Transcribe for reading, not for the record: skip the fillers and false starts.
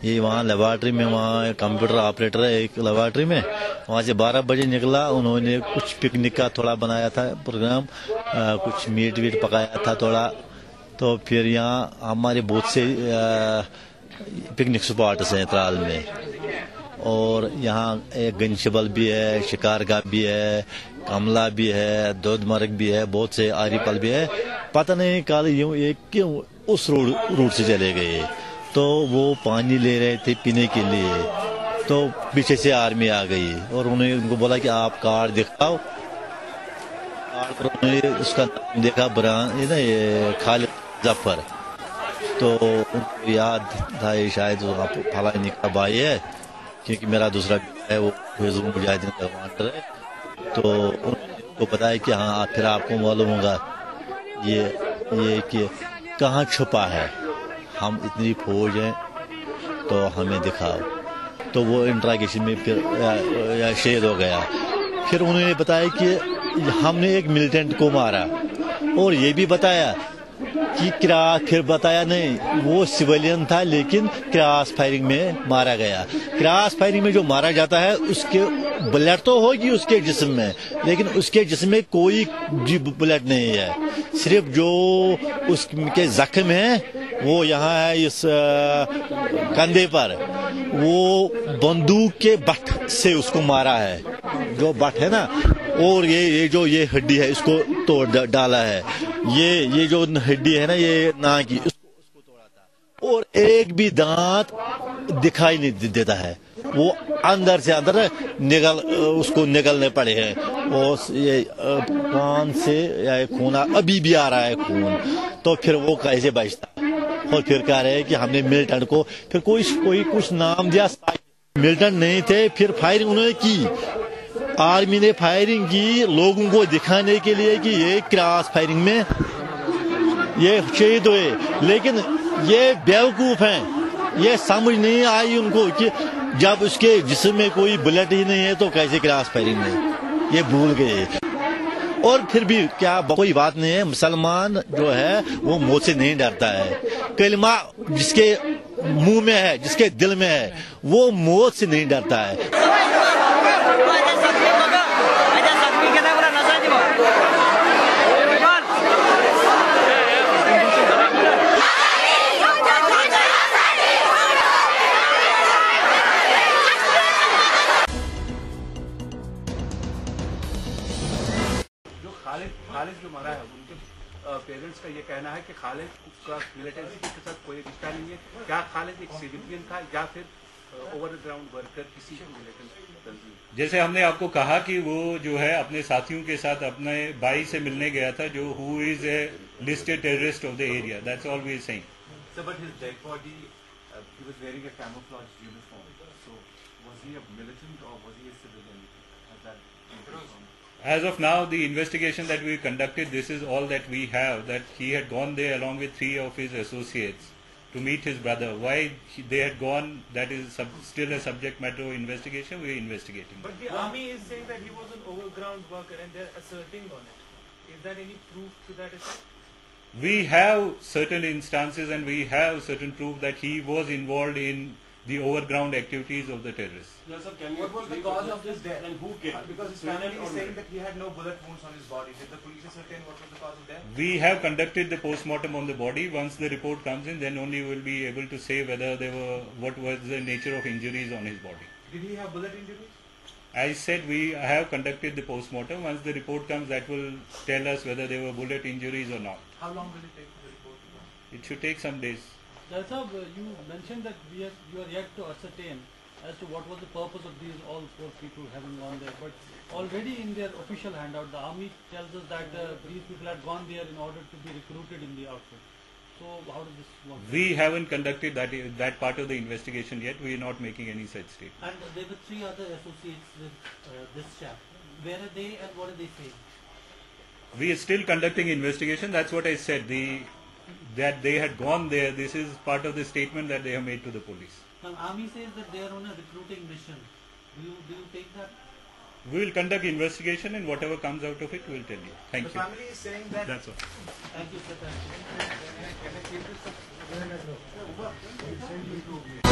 ये वहाँ लेबॉर्ट्री में, वहाँ कंप्यूटर ऑपरेटर है एक लेबॉर्ट्री में, वहाँ से 12 बजे निकला। उन्होंने कुछ पिकनिक का थोड़ा बनाया था प्रोग्राम, कुछ मीट वीट पकाया था थोड़ा। तो फिर यहाँ हमारे बहुत से पिकनिक स्पॉट्स हैं त्राल में, और यहाँ एक गंशबल भी है, शिकारगाह भी है, कमला भी है, दोदमर्ग भी है, बहुत से आरीपल भी है। पता नहीं कल यूं एक क्यों उस रूट से चले गए, तो वो पानी ले रहे थे पीने के लिए, तो पीछे से आर्मी आ गई और उन्होंने उनको बोला कि आप कार्ड दिखाओ। कार्ड पर उन्होंने उसका नाम देखा, बरान ये खालिद जफर, तो उनको याद था ये शायद फलानी का भाई है, क्योंकि मेरा दूसरा है वो हिज़्बुल मुजाहिदीन का कमांडर है। तो उनको बताया कि हाँ फिर आपको मालूम होगा ये कि कहाँ छुपा है, हम इतनी फौज हैं तो हमें दिखाओ। तो वो इंट्रागेशन में फिर शहीद हो गया। फिर उन्होंने बताया कि हमने एक मिलिटेंट को मारा, और ये भी बताया कि फिर बताया नहीं वो सिविलियन था, लेकिन क्रॉस फायरिंग में मारा गया। क्रॉस फायरिंग में जो मारा जाता है उसके बुलेट तो होगी उसके जिस्म में, लेकिन उसके जिस्म में कोई बुलेट नहीं है, सिर्फ जो उसके जख्म है वो यहाँ है इस कंधे पर, वो बंदूक के बट से उसको मारा है, जो बट है ना, और ये हड्डी है इसको तोड़ डाला है, ये जो हड्डी है ना ये नाक की उसको तोड़ा था, और एक भी दांत दिखाई नहीं देता है, वो अंदर से अंदर उसको निकलने पड़े हैं, और ये कान से या खून अभी भी आ रहा है खून, तो फिर वो कैसे बचता। और फिर कह रहे हैं कि हमने मिलिटेंट को फिर कोई कुछ नाम दिया, मिलिटेंट नहीं थे, फिर फायरिंग उन्होंने की, आर्मी ने फायरिंग की लोगों को दिखाने के लिए कि ये क्रॉस फायरिंग में ये शहीद हुए, लेकिन ये बेवकूफ हैं, ये समझ नहीं आई उनको कि जब उसके जिस्म में कोई बुलेट ही नहीं है तो कैसे क्रॉस फायरिंग में, ये भूल गए। और फिर भी क्या कोई बात नहीं है, मुसलमान जो है वो मौत से नहीं डरता है, कलमा जिसके मुंह में है, जिसके दिल में है, वो मौत से नहीं डरता है। खालिद जो मरा है उनके पेरेंट्स का ये कहना है कि खालिद का मिलिटेंसी के साथ कोई रिश्ता नहीं है। क्या खालिद एक सिविलियन था या फिर ओवरग्राउंड वर्कर किसी तंजीम? जैसे हमने आपको कहा कि वो जो है अपने साथियों के साथ अपने भाई से मिलने गया था, जो who is a listed terrorist of the area, that's all we are saying. So but his dead body he was wearing a camouflage uniform, so was he a militant और was he a civilian? As of now, the investigation that we conducted, this is all that we have, that he had gone there along with 3 of his associates to meet his brother. Why they had gone, that is still a subject matter of investigation. We are investigating. But the army is saying that he was an overground worker and they are asserting on it. Is there any proof to that effect? We have certain instances and we have certain proof that he was involved in the overground activities of the terrorists. Yes, sir, what was the cause of his death and who killed? Because his family is saying that he had no bullet wounds on his body. Did the police ascertain what was the cause of death? We have conducted the post-mortem on the body. Once the report comes in, then only we will be able to say whether what was the nature of injuries on his body. Did he have bullet injuries? I said we have conducted the post-mortem. Once the report comes, that will tell us whether there were bullet injuries or not. How long will it take for the report to come? It should take some days. Sahab, you mentioned that you are yet to ascertain as to what was the purpose of these all 4 people having gone there. But already in their official handout, the army tells us that these people had gone there in order to be recruited in the outfit. So how does this work? We haven't conducted that part of the investigation yet. We are not making any such statement. And there were 3 other associates with this chap. Where are they and what are they saying? We are still conducting investigation. That's what I said. That they had gone there. This is part of the statement that they have made to the police. The army says that they are on a recruiting mission. Do you take that? We will conduct investigation and whatever comes out of it, we will tell you. Thank you. The family is saying that. That's all. Thank you, sir. Can I keep this?